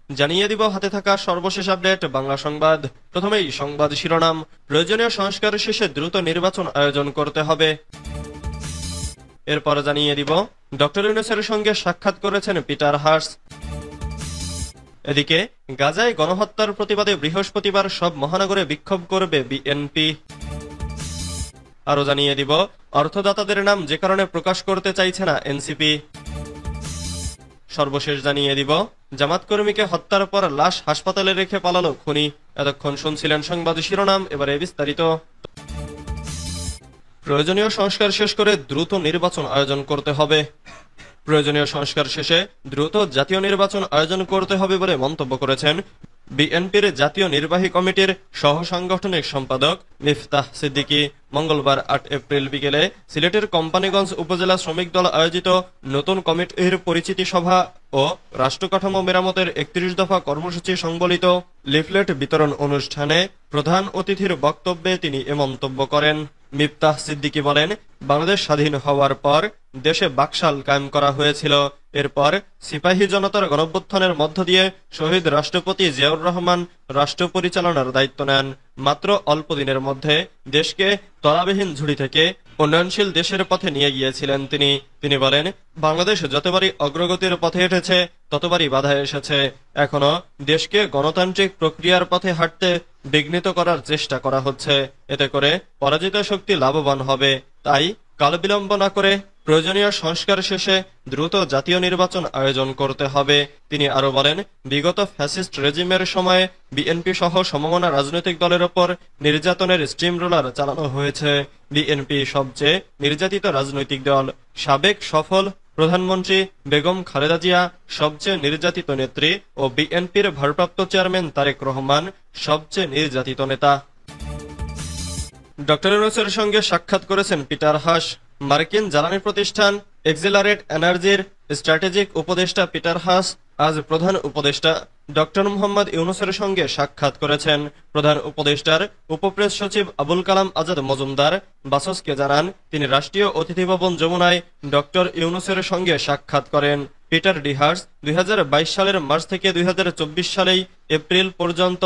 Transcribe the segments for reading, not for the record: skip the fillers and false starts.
জানিয়ে দিব হাতে থাকা সর্বশেষ আপডেট বাংলা সংবাদ। প্রথমেই সংবাদ শিরোনাম। প্রয়োজনীয় সংস্কার শেষে দ্রুত নির্বাচন আয়োজন করতে হবে। এরপর জানিয়ে দিব ডক্টর ইউনূসের সঙ্গে সাক্ষাৎ করেছেন পিটার হার্স। এদিকে গাজায় গণহত্যার প্রতিবাদে বৃহস্পতিবার সব মহানগরে বিক্ষোভ করবে বিএনপি। আরো জানিয়ে দিব অর্থদাতাদের নাম যে কারণে প্রকাশ করতে চাইছে না এনসিপি। সর্বশেষ জানিয়ে দিব জামাত কর্মীকে হত্যার পর লাশ হাসপাতালে রেখে পালালো খুনি। এতক্ষণ শুনছিলেন সংবাদ শিরোনাম, এবারে বিস্তারিত। প্রয়োজনীয় সংস্কার শেষ করে দ্রুত নির্বাচন আয়োজন করতে হবে। প্রয়োজনীয় সংস্কার শেষে দ্রুত জাতীয় নির্বাচন আয়োজন করতে হবে বলে মন্তব্য করেছেন বিএনপির জাতীয় নির্বাহী কমিটির সহ সাংগঠনিক সম্পাদক মিফতাহ সিদ্দিকী। মঙ্গলবার ৮ এপ্রিল বিকেলে সিলেটের কোম্পানীগঞ্জ উপজেলা শ্রমিক দল আয়োজিত নতুন কমিটির পরিচিতি সভা ও রাষ্ট্রকাঠামো মেরামতের ৩১ দফা কর্মসূচি সংবলিত লিফলেট বিতরণ অনুষ্ঠানে প্রধান অতিথির বক্তব্যে তিনি এ মন্তব্য করেন। মিফতাহ সিদ্দিকী বলেন, বাংলাদেশ স্বাধীন হওয়ার পর দেশে বাকশাল কায়েম করা হয়েছিল। এরপর সিপাহী জনতার গণঅভ্যুত্থানের মধ্য দিয়ে শহীদ রাষ্ট্রপতি জিয়াউর রহমান রাষ্ট্র পরিচালনার দায়িত্ব নেন। মাত্র অল্প দিনের মধ্যে দেশকে তলাবিহীন ঝুড়ি থেকে উন্নয়নশীল দেশের পথে নিয়ে গিয়েছিলেন তিনি বলেন, বাংলাদেশ যতবারই অগ্রগতির পথে হেঁটেছে ততবারই বাধা এসেছে। এখনো দেশকে গণতান্ত্রিক প্রক্রিয়ার পথে হাঁটতে বিঘ্নিত করার চেষ্টা করা হচ্ছে। এতে করে পরাজিত শক্তি লাভবান হবে। তাই কালবিলম্ব না করে প্রয়োজনীয় সংস্কার শেষে দ্রুত জাতীয় নির্বাচন আয়োজন করতে হবে। তিনি আরো বলেন, বিগত ফ্যাসিস্ট রেজিমের সময়ে বিএনপি সহ সমমনা রাজনৈতিক দলের ওপর নির্যাতনের স্টিম রোলার চালানো হয়েছে। বিএনপি সবচেয়ে নির্যাতিত রাজনৈতিক দল। সাবেক সফল প্রধানমন্ত্রী বেগম খালেদা জিয়া সবচেয়ে নির্যাতিত নেত্রী ও বিএনপির ভারপ্রাপ্ত চেয়ারম্যান তারেক রহমান সবচেয়ে নির্যাতিত নেতা। ডক্টর ইউনূসের সঙ্গে সাক্ষাৎ করেছেন পিটার হাস। মার্কিন জ্বালানি প্রতিষ্ঠান এক্সিলারেট এনার্জির স্ট্র্যাটেজিক উপদেষ্টা পিটার হাস আজ প্রধান উপদেষ্টা ডক্টর মোহাম্মদ ইউনূসের সঙ্গে সাক্ষাৎ করেছেন। প্রধান উপদেষ্টার উপপ্রেস সচিব আবুল কালাম আজাদ মজুমদার বাসসকে জানান, তিনি রাষ্ট্রীয় অতিথি ভবন যমুনায় ডক্টর ইউনূসের সঙ্গে সাক্ষাৎ করেন। পিটার ডি হার্স ২০২২ সালের মার্চ থেকে ২০২৪ সালেই এপ্রিল পর্যন্ত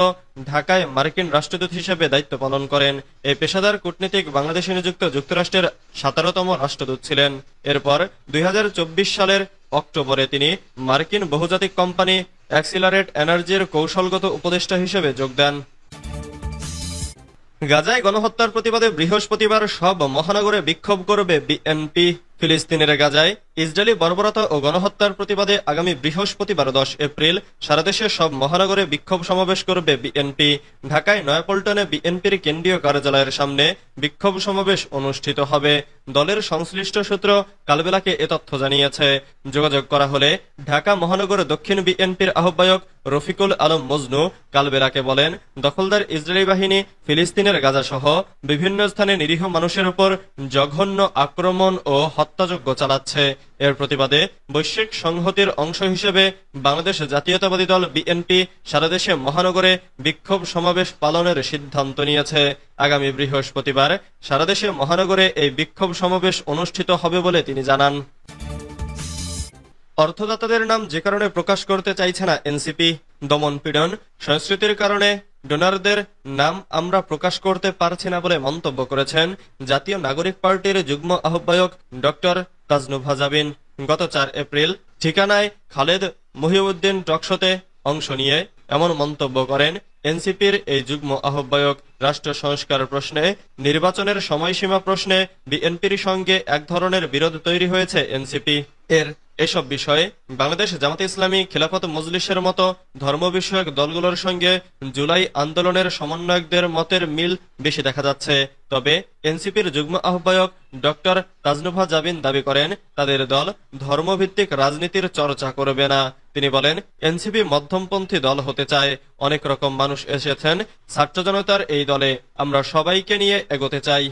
ঢাকায় মার্কিন রাষ্ট্রদূত হিসেবে দায়িত্ব পালন করেন। এই পেশাদার কূটনীতিক বাংলাদেশে নিযুক্ত যুক্তরাষ্ট্রের ১৭তম রাষ্ট্রদূত ছিলেন। এরপর ২০২৪ সালের অক্টোবরে তিনি মার্কিন বহুজাতিক কোম্পানি এক্সিলারেট এনার্জির কৌশলগত উপদেষ্টা হিসেবে যোগ দেন। গাজায় গণহত্যার প্রতিবাদে বৃহস্পতিবার সব মহানগরে বিক্ষোভ করবে বিএনপি। ফিলিস্তিনের গাজায় ইসরায়েলি বর্বরতা ও গণহত্যার প্রতিবাদে আগামী বৃহস্পতিবার ১০ এপ্রিল সারা দেশে সব মহানগরে বিক্ষোভ সমাবেশ করবে বিএনপি। ঢাকায় নয়াপল্টনে বিএনপির কেন্দ্রীয় কার্যালয়ের সামনে বিক্ষোভ সমাবেশ অনুষ্ঠিত হবে। দলের সংশ্লিষ্ট সূত্র কালবেলাকে এ তথ্য জানিয়েছে। যোগাযোগ করা হলে ঢাকা মহানগর দক্ষিণ বিএনপির আহ্বায়ক রফিকুল আলম মজনু কালবেলাকে বলেন, দখলদার ইসরায়েলি বাহিনী ফিলিস্তিনের গাজা সহ বিভিন্ন স্থানে নিরীহ মানুষের উপর জঘন্য আক্রমণ ও হত্যাযজ্ঞ চালাচ্ছে। এর প্রতিবাদে বৈশ্বিক সংহতির অংশ হিসেবে বাংলাদেশ জাতীয়তাবাদী দল বিএনপি সারা দেশে মহানগরে বিক্ষোভ সমাবেশ পালনের সিদ্ধান্ত নিয়েছে। আগামী বৃহস্পতিবার সারা দেশে মহানগরে এই বিক্ষোভ সমাবেশ অনুষ্ঠিত হবে বলে তিনি জানান। অর্থদাতাদের নাম যে কারণে প্রকাশ করতে চাইছে না এনসিপি। দমন পীড়ন সংস্কৃতির কারণে ডোনারদের নাম আমরা প্রকাশ করতে পারছি না বলে মন্তব্য করেছেন জাতীয় নাগরিক পার্টির যুগ্ম আহ্বায়ক ডক্টর তাজনুভা জাবিন। গত ৪ এপ্রিল ঠিকানায় খালেদ মহিউদ্দিন টকশোতে অংশ নিয়ে এমন মন্তব্য করেন এনসিপির এই যুগ্ম আহ্বায়ক। রাষ্ট্র সংস্কার প্রশ্নে, নির্বাচনের সময়সীমা প্রশ্নে বিএনপির সঙ্গে এক ধরনের বিরোধ তৈরি হয়েছে এনসিপি এর। এসব বিষয়ে বাংলাদেশ জামাতে ইসলামী, খিলাফত মজলিসের মতো ধর্ম বিষয়ক দলগুলোর সঙ্গে জুলাই আন্দোলনের সমন্বয়কদের মতের মিল বেশি দেখা যাচ্ছে। তবে এনসিপির যুগ্ম আহ্বায়ক ডক্টর তাজনুভা জাবিন দাবি করেন, তাদের দল ধর্মভিত্তিক রাজনীতির চর্চা করবে না। তিনি বলেন, এনসিপি মধ্যমপন্থী দল হতে চায়। অনেক রকম মানুষ এসেছেন ছাত্র জনতার এই দলে, আমরা সবাইকে নিয়ে এগোতে চাই।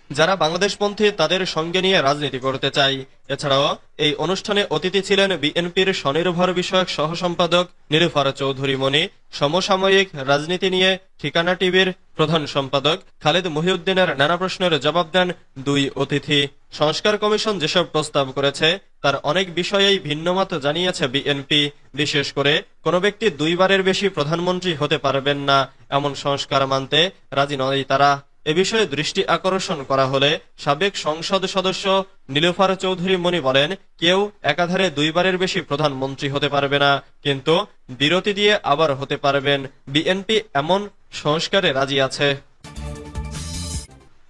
যারা বাংলাদেশপন্থী তাদের সঙ্গে নিয়ে রাজনীতি করতে চায়। এছাড়াও এই অনুষ্ঠানে অতিথি ছিলেন বিএনপির স্বনির্ভর বিষয়ক সহ সম্পাদক নীলুফার চৌধুরী মনি, সমসাময়িক রাজনীতি নিয়ে ঠিকানা টিভির প্রধান সম্পাদক খালেদ মহিউদ্দিনের নানা প্রশ্নের জবাব দেন দুই অতিথি। সংস্কার কমিশন যেসব প্রস্তাব করেছে তার অনেক বিষয়েই ভিন্নমত জানিয়েছে বিএনপি। বিশেষ করে কোনো ব্যক্তি দুইবারের বেশি প্রধানমন্ত্রী হতে পারবেন না এমন সংস্কার মানতে রাজি নয় তারা। এ বিষয়ে দৃষ্টি আকর্ষণ করা হলে সাবেক সংসদ সদস্য নীলুফার চৌধুরী মনি বলেন, কেউ একাধারে দুইবারের বেশি প্রধানমন্ত্রী হতে পারবে না, কিন্তু বিরতি দিয়ে আবার হতে পারবেন। বিএনপি এমন সংস্কারে রাজি আছে।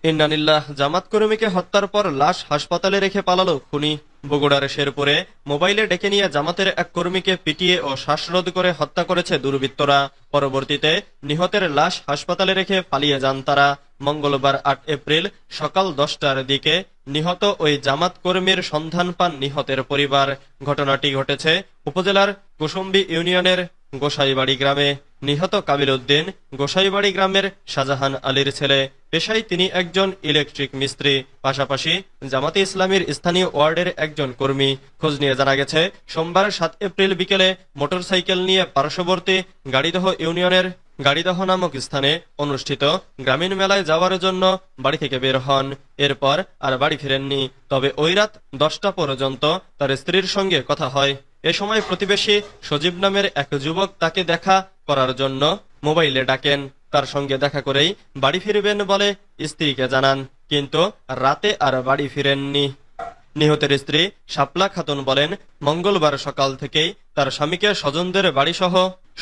ইন্নানিল্লাহ, জামাত কর্মীকে হত্যার পর লাশ হাসপাতালে রেখে পালালো খুনি। বগুড়ার শেরপুরে মোবাইলে ডেকে নিয়ে জামাতের এক কর্মীকে পিটিয়ে ও শ্বাসরোধ করে হত্যা করেছে দুর্বৃত্তরা। পরবর্তীতে নিহতের লাশ হাসপাতালে রেখে পালিয়ে যান তারা। মঙ্গলবার ৮ এপ্রিল সকাল 10টার দিকে নিহত ওই জামাত কর্মীর সন্ধান পান নিহতের পরিবার। ঘটনাটি ঘটেছে উপজেলার কুসুম্বি ইউনিয়নের গোসাইবাড়ি গ্রামে। নিহত কাবিল উদ্দিন গোসাইবাড়ি গ্রামের শাহজাহান আলীর ছেলে। পেশায় তিনি একজন ইলেকট্রিক মিস্ত্রি, পাশাপাশি জামাতে ইসলামীর স্থানীয় ওয়ার্ডের একজন কর্মী। খোঁজ নিয়ে জানা গেছে, সোমবার 7 এপ্রিল বিকেলে মোটরসাইকেল নিয়ে পার্শ্ববর্তী গাড়িদহ ইউনিয়নের গাড়িদহ নামক স্থানে অনুষ্ঠিত গ্রামীণ মেলায় যাওয়ার জন্য বাড়ি থেকে বের হন। এরপর আর বাড়ি ফিরেননি। তবে ওই রাত 10টা পর্যন্ত তার স্ত্রীর সঙ্গে কথা হয়। এ সময় প্রতিবেশী সজীব নামের এক যুবক তাকে দেখা করার জন্য মোবাইলে ডাকেন। তার সঙ্গে দেখা করেই বাড়ি ফিরবেন বলে স্ত্রীকে জানান, কিন্তু রাতে আর বাড়ি ফিরেননি। নিহতের স্ত্রী শাপলা খাতুন বলেন, মঙ্গলবার সকাল থেকেই তার স্বামীকে স্বজনদের বাড়িসহ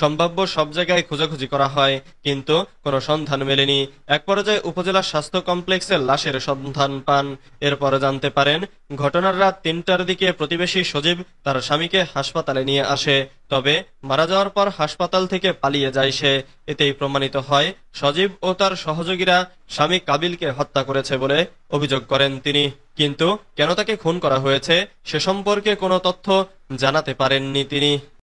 সম্ভাব্য সব জায়গায় খোঁজাখুঁজি করা হয়, কিন্তু কোনো সন্ধান মেলেনি। এক পর্যায়ে উপজেলা স্বাস্থ্য কমপ্লেক্সে লাশের সন্ধান পান। এরপর জানতে পারেন, ঘটনার রাত 3টার দিকে প্রতিবেশী সজীব তার স্বামীকে হাসপাতালে নিয়ে আসে। তবে মারা যাওয়ার পর হাসপাতাল থেকে পালিয়ে যায় সে। এতেই প্রমাণিত হয় সজীব ও তার সহযোগীরা স্বামী কাবিলকে হত্যা করেছে বলে অভিযোগ করেন তিনি। কিন্তু কেন তাকে খুন করা হয়েছে সে সম্পর্কে কোনো তথ্য জানাতে পারেননি তিনি।